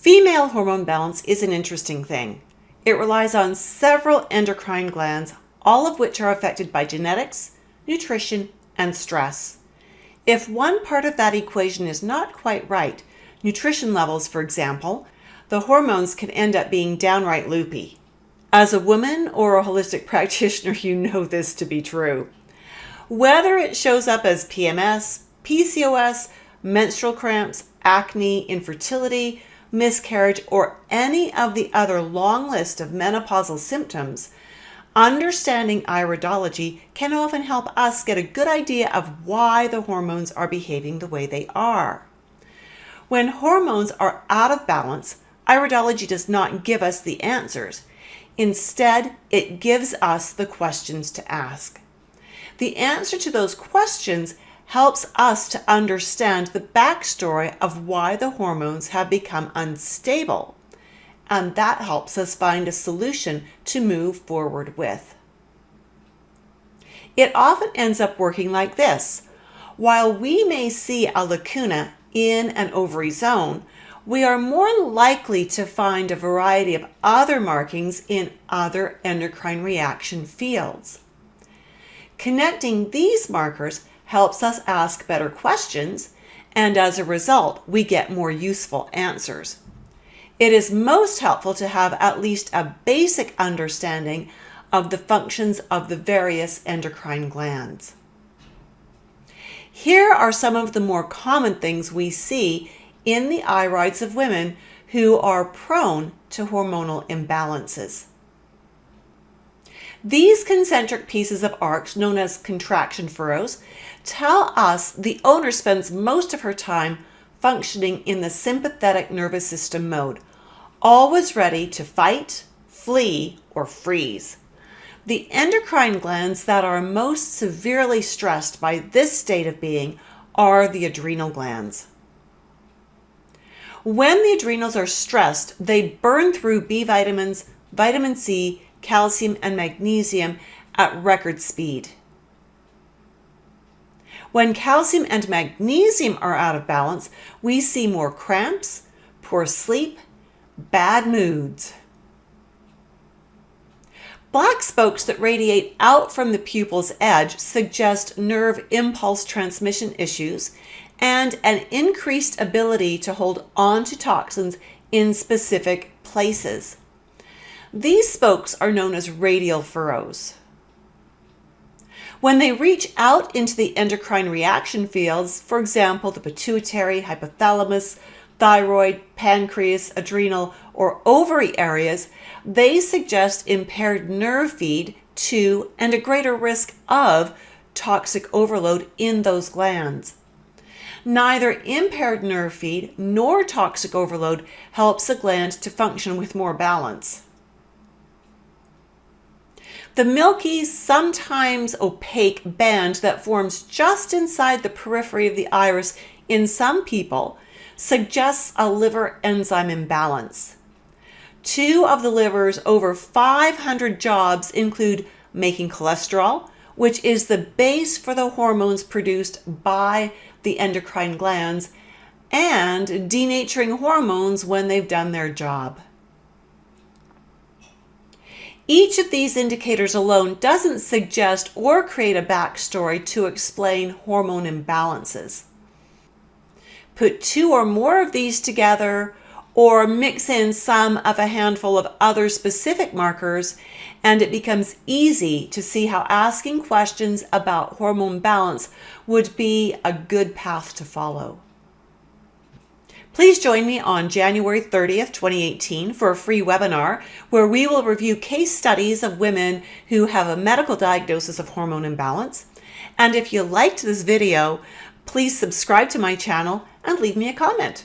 Female hormone balance is an interesting thing. It relies on several endocrine glands, all of which are affected by genetics, nutrition, and stress. If one part of that equation is not quite right, nutrition levels, for example, the hormones can end up being downright loopy. As a woman or a holistic practitioner, you know this to be true. Whether it shows up as PMS, PCOS, menstrual cramps, acne, infertility, miscarriage, or any of the other long list of menopausal symptoms, understanding iridology can often help us get a good idea of why the hormones are behaving the way they are. When hormones are out of balance, iridology does not give us the answers. Instead, it gives us the questions to ask. The answer to those questions helps us to understand the backstory of why the hormones have become unstable, and that helps us find a solution to move forward with. It often ends up working like this. While we may see a lacuna in an ovary zone, we are more likely to find a variety of other markings in other endocrine reaction fields. Connecting these markers helps us ask better questions, and as a result, we get more useful answers. It is most helpful to have at least a basic understanding of the functions of the various endocrine glands. Here are some of the more common things we see in the irides of women who are prone to hormonal imbalances. These concentric pieces of arcs, known as contraction furrows, tell us the owner spends most of her time functioning in the sympathetic nervous system mode, always ready to fight, flee, or freeze. The endocrine glands that are most severely stressed by this state of being are the adrenal glands. When the adrenals are stressed, they burn through B vitamins, vitamin C, calcium, and magnesium at record speed. When calcium and magnesium are out of balance, we see more cramps, poor sleep, bad moods. Black spokes that radiate out from the pupil's edge suggest nerve impulse transmission issues and an increased ability to hold on to toxins in specific places. These spokes are known as radial furrows. When they reach out into the endocrine reaction fields, for example, the pituitary, hypothalamus, thyroid, pancreas, adrenal, or ovary areas, they suggest impaired nerve feed to and a greater risk of toxic overload in those glands. Neither impaired nerve feed nor toxic overload helps a gland to function with more balance. The milky, sometimes opaque band that forms just inside the periphery of the iris in some people suggests a liver enzyme imbalance. Two of the liver's over 500 jobs include making cholesterol, which is the base for the hormones produced by the endocrine glands, and denaturing hormones when they've done their job. Each of these indicators alone doesn't suggest or create a backstory to explain hormone imbalances. Put two or more of these together, or mix in some of a handful of other specific markers, and it becomes easy to see how asking questions about hormone balance would be a good path to follow. Please join me on January 30th, 2018 for a free webinar where we will review case studies of women who have a medical diagnosis of hormone imbalance. And if you liked this video, please subscribe to my channel and leave me a comment.